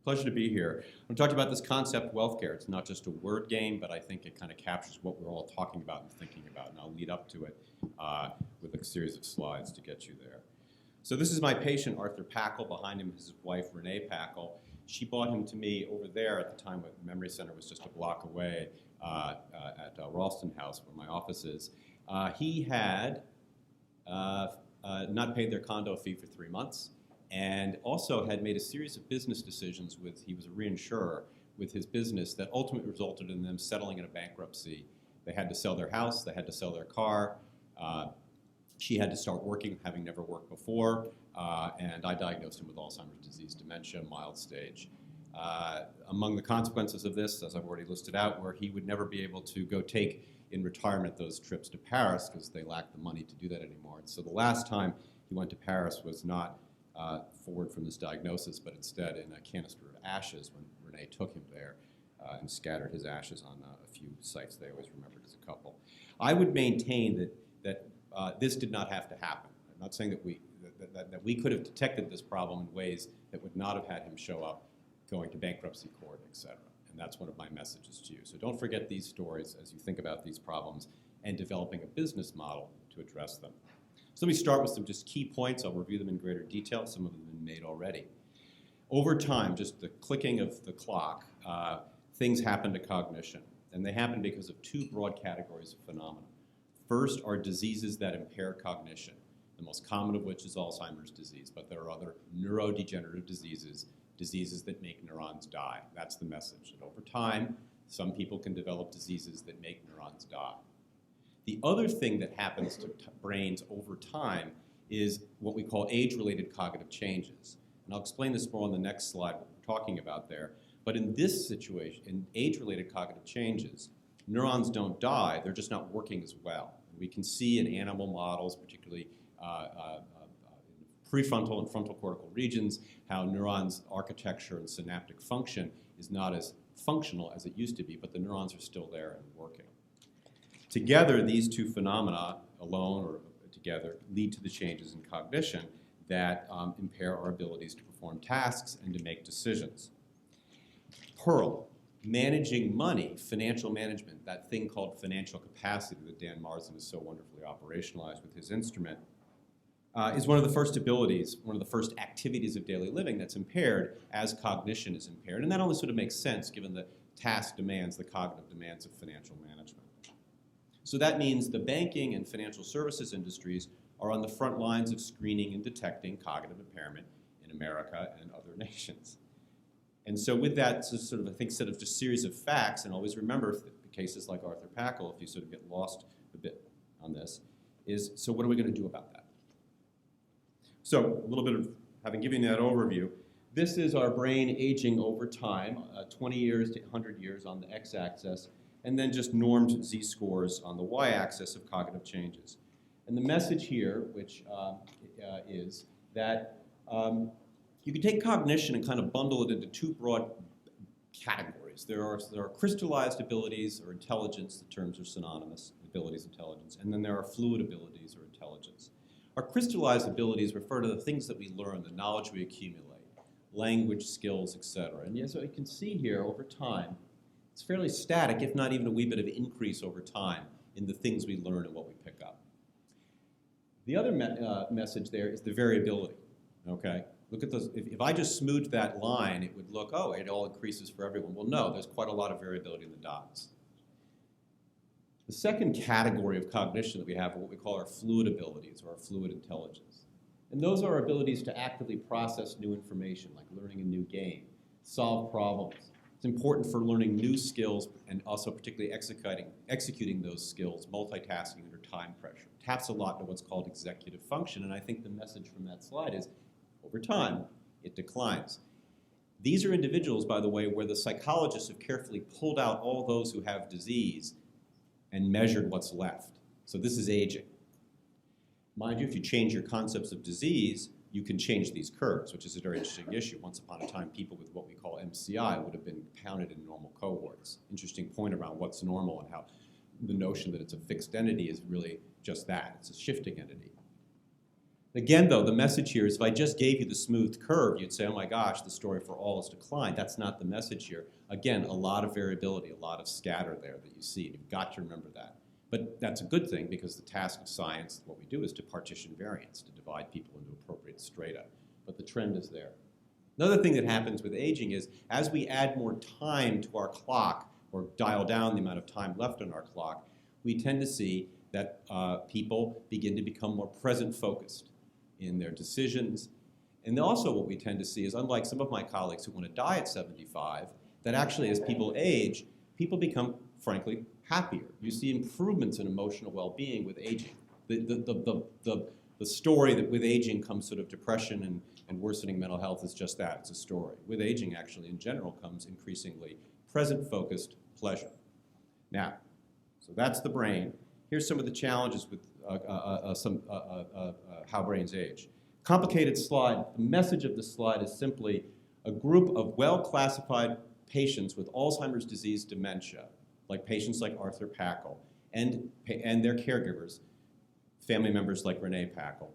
Pleasure to be here. I'm going to talk about this concept, Whealthcare. It's not just a word game, but I think it kind of captures what we're all talking about and thinking about, and I'll lead up to it with a series of slides to get you there. So this is my patient, Arthur Packel. Behind him is his wife, Renee Packel. She brought him to me over there at the time when the Memory Center was just a block away at Ralston House, where my office is. He had not paid their condo fee for 3 months, and also had made a series of business decisions he was a reinsurer with his business that ultimately resulted in them settling in a bankruptcy. They had to sell their house, they had to sell their car. She had to start working, having never worked before, and I diagnosed him with Alzheimer's disease, dementia, mild stage. Among the consequences of this, as I've already listed out, were he would never be able to go take in retirement those trips to Paris because they lacked the money to do that anymore. And so the last time he went to Paris was not forward from this diagnosis, but instead in a canister of ashes when Renee took him there and scattered his ashes on a few sites they always remembered as a couple. I would maintain that this did not have to happen. I'm not saying that we could have detected this problem in ways that would not have had him show up going to bankruptcy court, et cetera. And that's one of my messages to you. So don't forget these stories as you think about these problems and developing a business model to address them. So let me start with some just key points. I'll review them in greater detail. Some of them have been made already. Over time, just the clicking of the clock, things happen to cognition. And they happen because of two broad categories of phenomena. First are diseases that impair cognition, the most common of which is Alzheimer's disease, but there are other neurodegenerative diseases that make neurons die. That's the message. And over time, some people can develop diseases that make neurons die. The other thing that happens to brains over time is what we call age-related cognitive changes. And I'll explain this more on the next slide, what we're talking about there. But in this situation, in age-related cognitive changes, neurons don't die, they're just not working as well. And we can see in animal models, particularly prefrontal and frontal cortical regions, how neurons' architecture and synaptic function is not as functional as it used to be, but the neurons are still there and working. Together, these two phenomena, alone or together, lead to the changes in cognition that impair our abilities to perform tasks and to make decisions. Pearl, managing money, financial management, that thing called financial capacity that Dan Marsden has so wonderfully operationalized with his instrument, is one of the first abilities, one of the first activities of daily living that's impaired as cognition is impaired. And that only sort of makes sense given the task demands, the cognitive demands of financial management. So that means the banking and financial services industries are on the front lines of screening and detecting cognitive impairment in America and other nations. And so with that sort of, I think, set of just series of facts, and always remember cases like Arthur Packel, if you sort of get lost a bit on this, is so what are we going to do about that? So a little bit of, having given you that overview, this is our brain aging over time, 20 years to 100 years on the x-axis, and then just normed z-scores on the y-axis of cognitive changes. And the message here, which is that you can take cognition and kind of bundle it into two broad categories. There are crystallized abilities or intelligence, the terms are synonymous, abilities, intelligence, and then there are fluid abilities or intelligence. Our crystallized abilities refer to the things that we learn, the knowledge we accumulate, language, skills, etc. And yes, so you can see here over time, it's fairly static, if not even a wee bit of increase over time in the things we learn and what we pick up. The other message there is the variability, okay? Look at those, if I just smoothed that line, it would look, oh, it all increases for everyone. Well, no, there's quite a lot of variability in the dots. The second category of cognition that we have are what we call our fluid abilities or our fluid intelligence. And those are our abilities to actively process new information, like learning a new game, solve problems. It's important for learning new skills and also particularly executing those skills, multitasking under time pressure. It taps a lot into what's called executive function, and I think the message from that slide is, over time, it declines. These are individuals, by the way, where the psychologists have carefully pulled out all those who have disease and measured what's left. So this is aging. Mind you, if you change your concepts of disease, you can change these curves, which is a very interesting issue. Once upon a time, people with what we call MCI would have been counted in normal cohorts. Interesting point around what's normal and how the notion that it's a fixed entity is really just that. It's a shifting entity. Again, though, the message here is if I just gave you the smooth curve, you'd say, oh my gosh, the story for all is decline. That's not the message here. Again, a lot of variability, a lot of scatter there that you see. You've got to remember that. But that's a good thing because the task of science, what we do is to partition variance, to divide people into appropriate strata. But the trend is there. Another thing that happens with aging is as we add more time to our clock or dial down the amount of time left on our clock, we tend to see that people begin to become more present-focused in their decisions. And also what we tend to see is, unlike some of my colleagues who want to die at 75, that actually as people age, people become, frankly, happier. You see improvements in emotional well-being with aging. The story that with aging comes sort of depression and worsening mental health is just that, it's a story. With aging, actually, in general, comes increasingly present-focused pleasure. Now, so that's the brain. Here's some of the challenges with how brains age. Complicated slide. The message of the slide is simply a group of well-classified patients with Alzheimer's disease dementia, like patients like Arthur Packel, and their caregivers, family members like Renee Packel,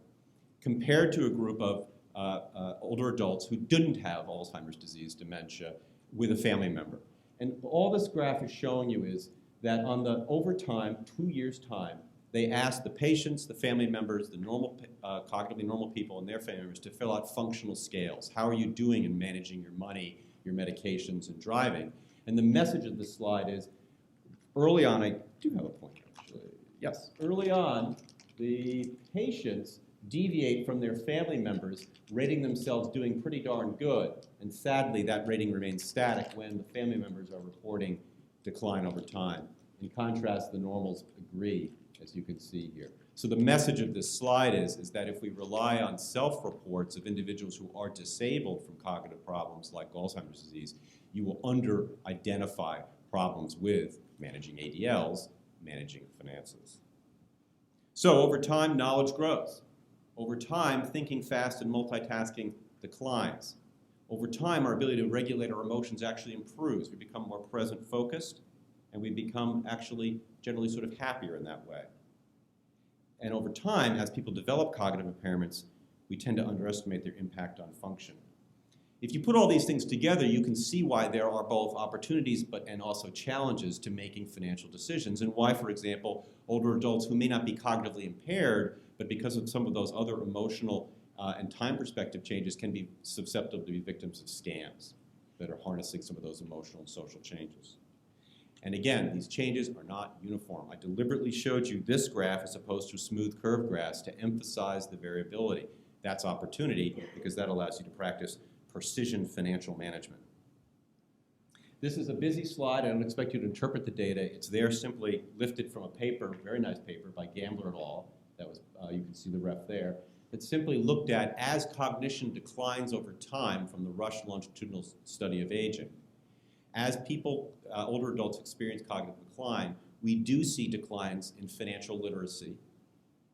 compared to a group of older adults who didn't have Alzheimer's disease dementia with a family member. And all this graph is showing you is that over time, 2 years' time, they asked the patients, the family members, the cognitively normal people and their family members to fill out functional scales. How are you doing in managing your money, your medications, and driving? And the message of this slide is, early on, I do have a point, actually. Yes, early on, the patients deviate from their family members, rating themselves doing pretty darn good. And sadly, that rating remains static when the family members are reporting decline over time. In contrast, the normals agree, as you can see here. So the message of this slide is that if we rely on self-reports of individuals who are disabled from cognitive problems like Alzheimer's disease, you will under-identify problems with managing ADLs, managing finances. So over time, knowledge grows. Over time, thinking fast and multitasking declines. Over time, our ability to regulate our emotions actually improves. We become more present-focused, and we become actually generally sort of happier in that way. And over time, as people develop cognitive impairments, we tend to underestimate their impact on function. If you put all these things together, you can see why there are both opportunities and also challenges to making financial decisions, and why, for example, older adults who may not be cognitively impaired, but because of some of those other emotional and time perspective changes can be susceptible to be victims of scams that are harnessing some of those emotional and social changes. And again, these changes are not uniform. I deliberately showed you this graph as opposed to smooth curve graphs to emphasize the variability. That's opportunity because that allows you to practice precision financial management. This is a busy slide. I don't expect you to interpret the data. It's there simply lifted from a paper, very nice paper by Gambler et al. That was, you can see the ref there. It simply looked at as cognition declines over time from the Rush longitudinal study of aging. As people, older adults experience cognitive decline, we do see declines in financial literacy.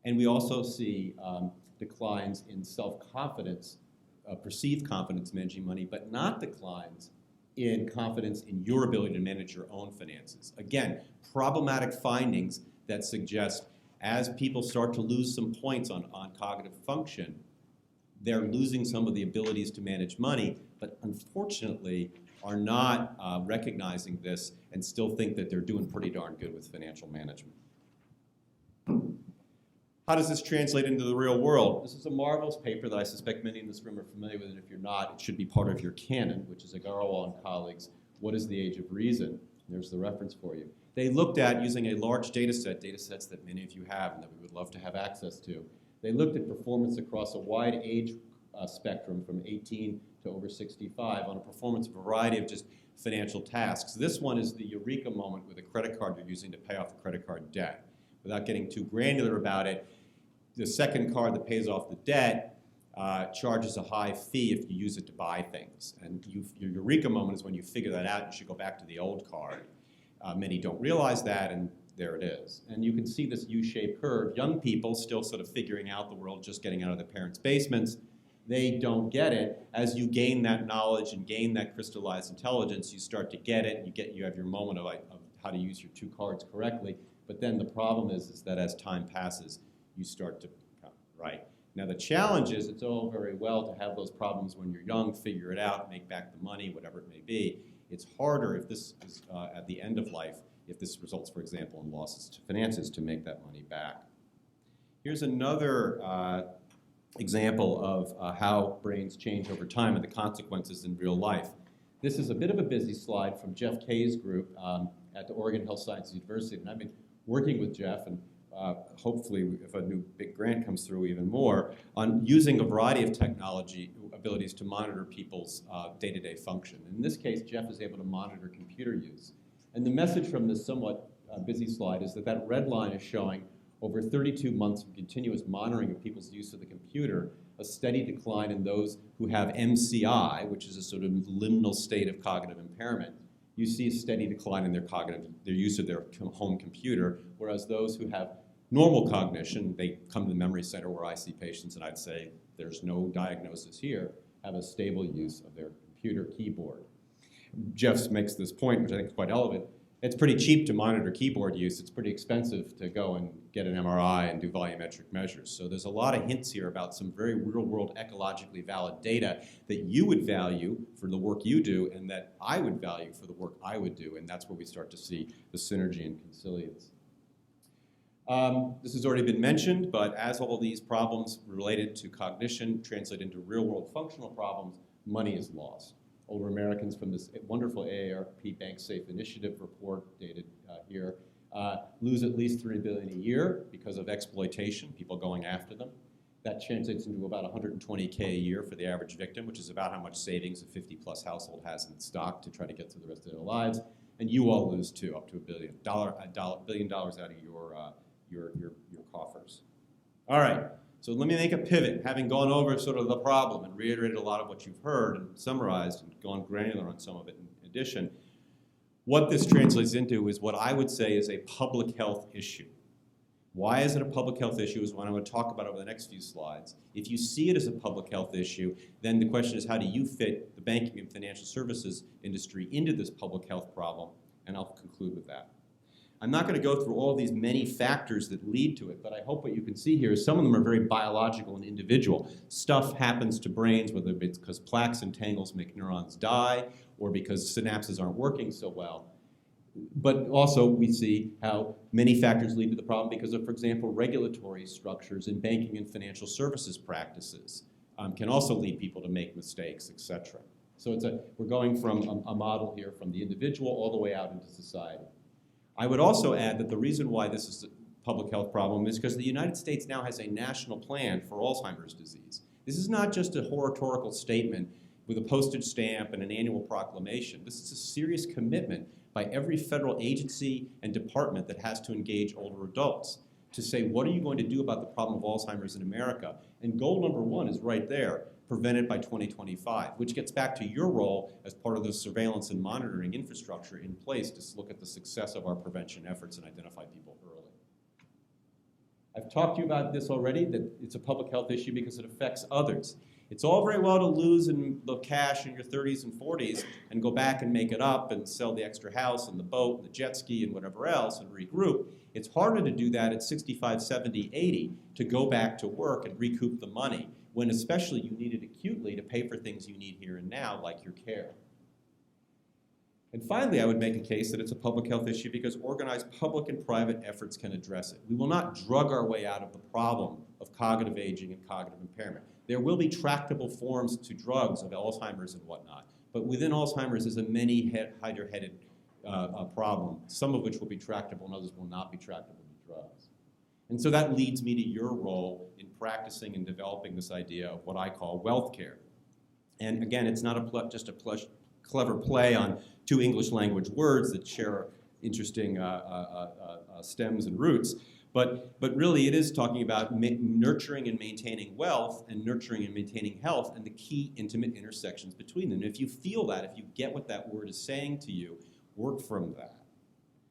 And we also see declines in self-confidence, perceived confidence managing money, but not declines in confidence in your ability to manage your own finances. Again, problematic findings that suggest as people start to lose some points on cognitive function, they're losing some of the abilities to manage money, but unfortunately are not recognizing this and still think that they're doing pretty darn good with financial management. How does this translate into the real world? This is a marvelous paper that I suspect many in this room are familiar with, and if you're not, it should be part of your canon, which is Agarwal and colleagues, What is the Age of Reason? There's the reference for you. They looked at, using a large data sets that many of you have and that we would love to have access to, they looked at performance across a wide age spectrum from 18 to over 65 on a performance variety of just financial tasks. This one is the eureka moment with a credit card you're using to pay off the credit card debt. Without getting too granular about it, the second card that pays off the debt charges a high fee if you use it to buy things. And your eureka moment is when you figure that out, you should go back to the old card. Many don't realize that, and there it is. And you can see this U-shaped curve. Young people still sort of figuring out the world, just getting out of their parents' basements. They don't get it. As you gain that knowledge and gain that crystallized intelligence, you start to get it. You have your moment of how to use your two cards correctly. But then the problem is that as time passes, you start to become, right? Now the challenge is it's all very well to have those problems when you're young, figure it out, make back the money, whatever it may be. It's harder if this is at the end of life, if this results, for example, in losses to finances, to make that money back. Here's another example of how brains change over time and the consequences in real life. This is a bit of a busy slide from Jeff Kay's group at the Oregon Health Sciences University, and I've been working with Jeff, and hopefully if a new big grant comes through even more, on using a variety of technology abilities to monitor people's day-to-day function. In this case, Jeff is able to monitor computer use. And the message from this somewhat busy slide is that that red line is showing over 32 months of continuous monitoring of people's use of the computer, a steady decline in those who have MCI, which is a sort of liminal state of cognitive impairment. You see a steady decline in their use of their home computer, whereas those who have normal cognition, they come to the memory center where I see patients, and I'd say there's no diagnosis here, have a stable use of their computer keyboard. Jeff makes this point, which I think is quite relevant. It's pretty cheap to monitor keyboard use. It's pretty expensive to go and get an MRI and do volumetric measures. So there's a lot of hints here about some very real-world ecologically valid data that you would value for the work you do and that I would value for the work I would do, and that's where we start to see the synergy and consilience. This has already been mentioned, but as all these problems related to cognition translate into real-world functional problems, money is lost. Older Americans from this wonderful AARP Bank Safe Initiative report dated here lose at least $3 billion a year because of exploitation, people going after them. That translates into about $120K a year for the average victim, which is about how much savings a 50-plus household has in stock to try to get through the rest of their lives. And you all lose too, up to $1 billion out of your coffers. All right. So let me make a pivot, having gone over sort of the problem and reiterated a lot of what you've heard and summarized and gone granular on some of it in addition. What this translates into is what I would say is a public health issue. Why is it a public health issue is what I'm going to talk about over the next few slides. If you see it as a public health issue, then the question is how do you fit the banking and financial services industry into this public health problem? And I'll conclude with that. I'm not going to go through all these many factors that lead to it, but I hope what you can see here is some of them are very biological and individual. Stuff happens to brains, whether it's because plaques and tangles make neurons die, or because synapses aren't working so well. But also we see how many factors lead to the problem because of, for example, regulatory structures in banking and financial services practices can also lead people to make mistakes, etc. So we're going from a model here from the individual all the way out into society. I would also add that the reason why this is a public health problem is because the United States now has a national plan for Alzheimer's disease. This is not just a oratorical statement with a postage stamp and an annual proclamation. This is a serious commitment by every federal agency and department that has to engage older adults to say, what are you going to do about the problem of Alzheimer's in America? And goal number one is right there, prevent it by 2025, which gets back to your role as part of the surveillance and monitoring infrastructure in place to look at the success of our prevention efforts and identify people early. I've talked to you about this already, that it's a public health issue because it affects others. It's all very well to lose in the cash in your 30s and 40s and go back and make it up and sell the extra house and the boat and the jet ski and whatever else and regroup. It's harder to do that at 65, 70, 80 to go back to work and recoup the money, when especially you need it acutely to pay for things you need here and now, like your care. And finally, I would make a case that it's a public health issue because organized public and private efforts can address it. We will not drug our way out of the problem of cognitive aging and cognitive impairment. There will be tractable forms to drugs of Alzheimer's and whatnot, but within Alzheimer's is a many-headed problem, some of which will be tractable and others will not be tractable to drugs. And so that leads me to your role in practicing and developing this idea of what I call Whealthcare. And again, it's not just a clever play on two English language words that share interesting stems and roots, but really it is talking about nurturing and maintaining wealth and nurturing and maintaining health and the key intimate intersections between them. And if you feel that, if you get what that word is saying to you, work from that.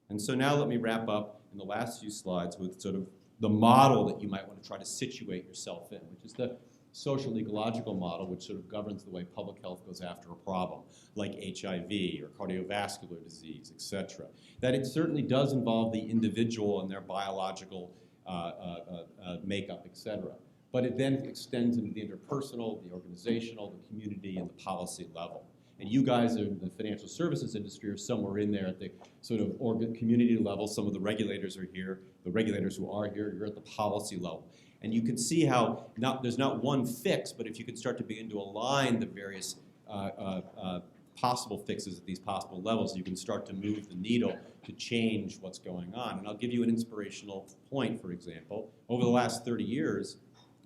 And so now let me wrap up in the last few slides with sort of the model that you might want to try to situate yourself in, which is the social ecological model, which sort of governs the way public health goes after a problem, like HIV or cardiovascular disease, et cetera. That it certainly does involve the individual and their biological makeup, et cetera. but it then extends into the interpersonal, the organizational, the community, and the policy level. And you guys are in the financial services industry or somewhere in there at the sort of community level. Some of the regulators are here. The regulators who are here, you're at the policy level. And you can see how there's not one fix, but if you could start to begin to align the various possible fixes at these possible levels, you can start to move the needle to change what's going on. And I'll give you an inspirational point, for example. Over the last 30 years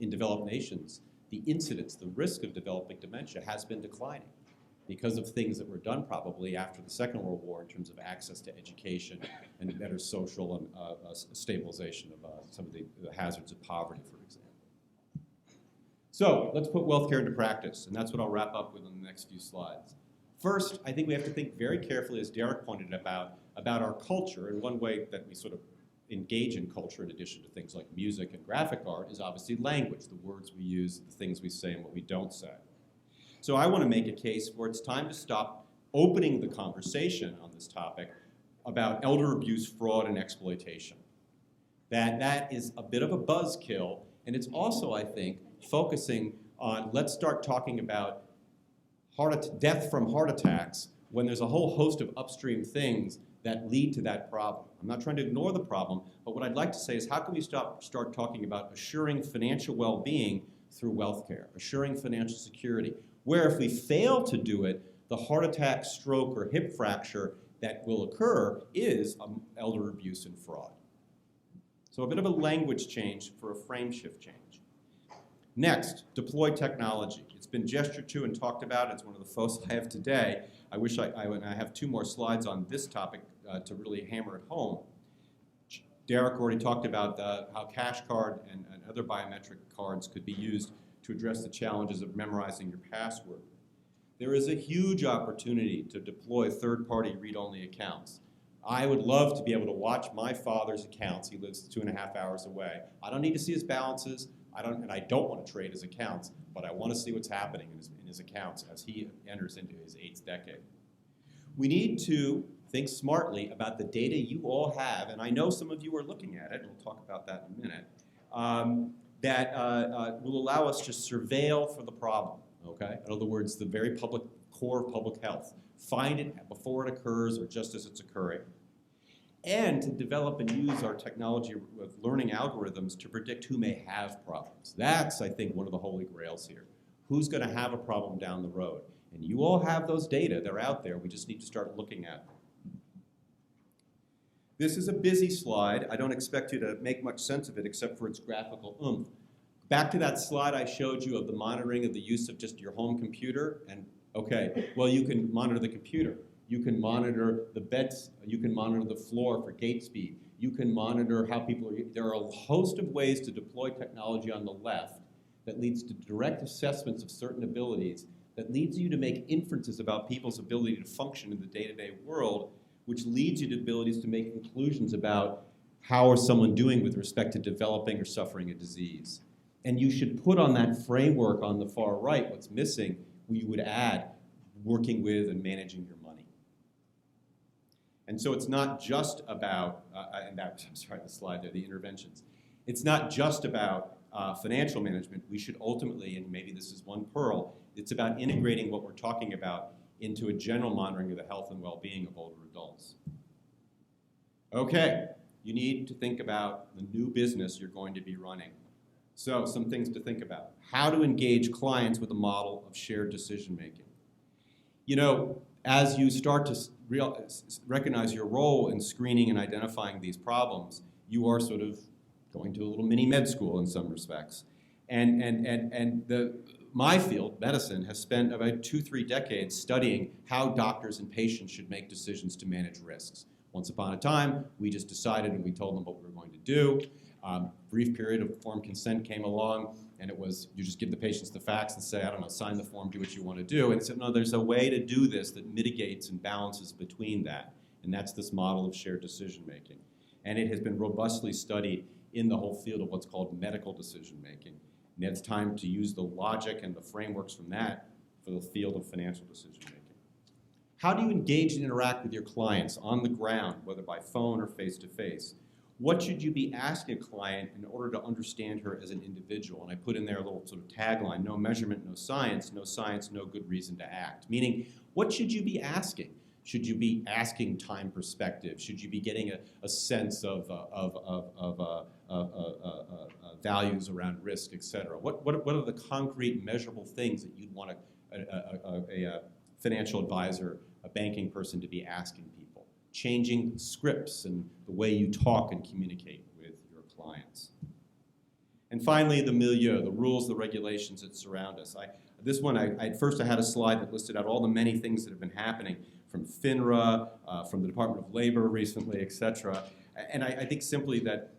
in developed nations, the incidence, the risk of developing dementia has been declining because of things that were done probably after the Second World War in terms of access to education and better social and stabilization of some of the hazards of poverty, for example. So let's put Whealthcare into practice, and that's what I'll wrap up with in the next few slides. First, I think we have to think very carefully, as Derek pointed about our culture, and one way that we sort of engage in culture in addition to things like music and graphic art is obviously language, the words we use, the things we say, and what we don't say. So I want to make a case where it's time to stop opening the conversation on this topic about elder abuse, fraud, and exploitation. That is a bit of a buzzkill, and it's also, I think, focusing on, let's start talking about death from heart attacks when there's a whole host of upstream things that lead to that problem. I'm not trying to ignore the problem, but what I'd like to say is how can we start talking about assuring financial well-being through Whealthcare, assuring financial security, where if we fail to do it, the heart attack, stroke, or hip fracture that will occur is elder abuse and fraud. So a bit of a language change for a frame shift change. Next, deploy technology. It's been gestured to and talked about. It's one of the folks I have today. I wish I have 2 more slides on this topic to really hammer it home. Derek already talked about how cash card and other biometric cards could be used to address the challenges of memorizing your password. There is a huge opportunity to deploy third-party read-only accounts. I would love to be able to watch my father's accounts. He lives 2.5 hours away. I don't need to see his balances. I don't want to trade his accounts, but I want to see what's happening in his accounts as he enters into his 8th decade. We need to think smartly about the data you all have, and I know some of you are looking at it, and we'll talk about that in a minute, that will allow us to surveil for the problem, okay? In other words, the very core of public health. Find it before it occurs or just as it's occurring. And to develop and use our technology with learning algorithms to predict who may have problems. That's, I think, one of the holy grails here. Who's going to have a problem down the road? And you all have those data. They're out there. We just need to start looking at them. This is a busy slide. I don't expect you to make much sense of it except for its graphical oomph. Back to that slide I showed you of the monitoring of the use of just your home computer. And okay, well, you can monitor the computer. You can monitor the beds. You can monitor the floor for gate speed. You can monitor how people are. There are a host of ways to deploy technology on the left that leads to direct assessments of certain abilities, that leads you to make inferences about people's ability to function in the day-to-day world, which leads you to abilities to make conclusions about how is someone doing with respect to developing or suffering a disease. And you should put on that framework on the far right what's missing, we would add working with and managing your money. And so it's not just about, the slide there, the interventions. It's not just about financial management. We should ultimately, and maybe this is one pearl, it's about integrating what we're talking about into a general monitoring of the health and well-being of older adults. Okay, you need to think about the new business you're going to be running. So some things to think about. How to engage clients with a model of shared decision-making. You know, as you start to recognize your role in screening and identifying these problems, you are sort of going to a little mini med school in some respects. My field, medicine, has spent about 2-3 decades studying how doctors and patients should make decisions to manage risks. Once upon a time, we just decided and we told them what we were going to do. Brief period of informed consent came along, and it was you just give the patients the facts and say, I don't know, sign the form, do what you want to do. And it said, no, there's a way to do this that mitigates and balances between that. And that's this model of shared decision making. And it has been robustly studied in the whole field of what's called medical decision making. And it's time to use the logic and the frameworks from that for the field of financial decision making. How do you engage and interact with your clients on the ground, whether by phone or face-to-face? What should you be asking a client in order to understand her as an individual? And I put in there a little sort of tagline, no measurement, no science, no good reason to act. Meaning, what should you be asking? Should you be asking time perspective? Should you be getting a sense of values around risk, et cetera? What are the concrete measurable things that you'd want a financial advisor, a banking person to be asking people? Changing scripts and the way you talk and communicate with your clients. And finally, the milieu, the rules, the regulations that surround us. This one, at first I had a slide that listed out all the many things that have been happening from FINRA, from the Department of Labor recently, et cetera. And I think simply that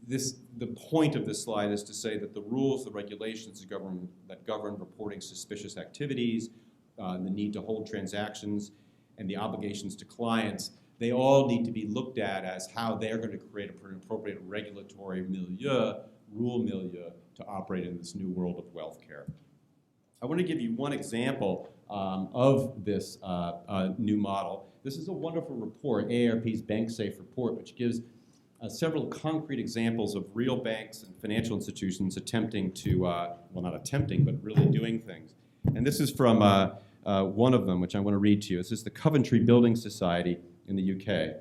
the point of this slide is to say that the rules, the regulations that govern reporting suspicious activities, the need to hold transactions, and the obligations to clients, they all need to be looked at as how they're going to create an appropriate regulatory milieu, rule milieu, to operate in this new world of wealth care. I want to give you one example of this new model. This is a wonderful report, AARP's Bank Safe report, which gives several concrete examples of real banks and financial institutions attempting to, well, not attempting, but really doing things. And this is from one of them, which I want to read to you. This is the Coventry Building Society in the UK.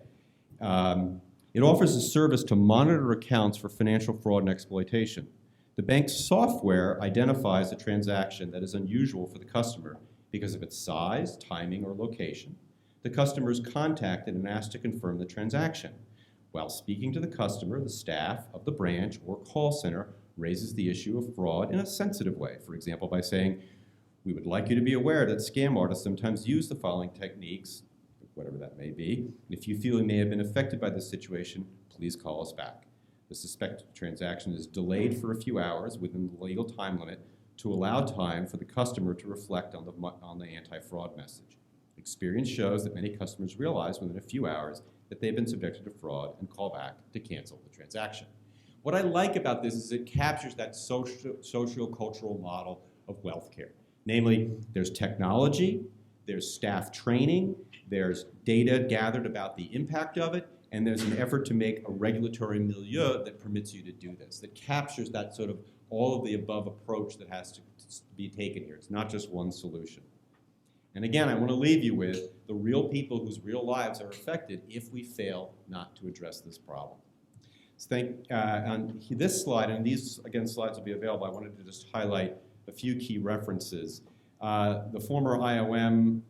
It offers a service to monitor accounts for financial fraud and exploitation. The bank's software identifies a transaction that is unusual for the customer because of its size, timing, or location. The customer is contacted and asked to confirm the transaction. While speaking to the customer, the staff of the branch or call center raises the issue of fraud in a sensitive way, for example, by saying, "We would like you to be aware that scam artists sometimes use the following techniques," whatever that may be. "If you feel you may have been affected by this situation, please call us back." The suspected transaction is delayed for a few hours within the legal time limit to allow time for the customer to reflect on the anti-fraud message. Experience shows that many customers realize within a few hours that they've been subjected to fraud and call back to cancel the transaction. What I like about this is it captures that socio-cultural model of wealth care. Namely, there's technology, there's staff training, there's data gathered about the impact of it, and there's an effort to make a regulatory milieu that permits you to do this, that captures that sort of all of the above approach that has to be taken here. It's not just one solution. And again, I want to leave you with the real people whose real lives are affected if we fail not to address this problem. So on this slide, and these, again, slides will be available, I wanted to just highlight a few key references. The former IOM,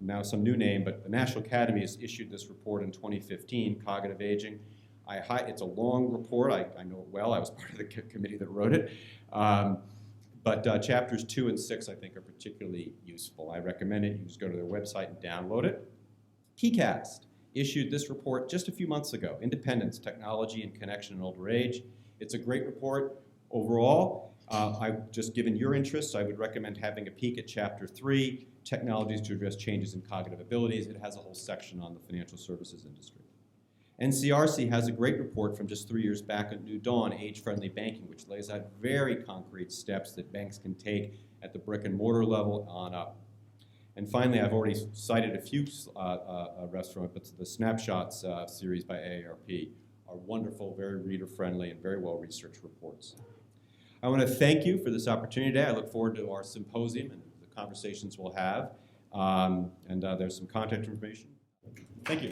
now some new name, but the National Academy has issued this report in 2015, Cognitive Aging. It's a long report. I know it well. I was part of the committee that wrote it. But chapters 2 and 6, I think, are particularly useful. I recommend it. You just go to their website and download it. TCAST issued this report just a few months ago, Independence, Technology and Connection in Older Age. It's a great report overall. Just given your interests, I would recommend having a peek at Chapter 3, Technologies to Address Changes in Cognitive Abilities. It has a whole section on the financial services industry. NCRC has a great report from just 3 years back at New Dawn, Age-Friendly Banking, which lays out very concrete steps that banks can take at the brick and mortar level on up. And finally, I've already cited a few restaurants, but the Snapshots series by AARP are wonderful, very reader-friendly, and very well-researched reports. I want to thank you for this opportunity today. I look forward to our symposium and the conversations we'll have. There's some contact information. Thank you.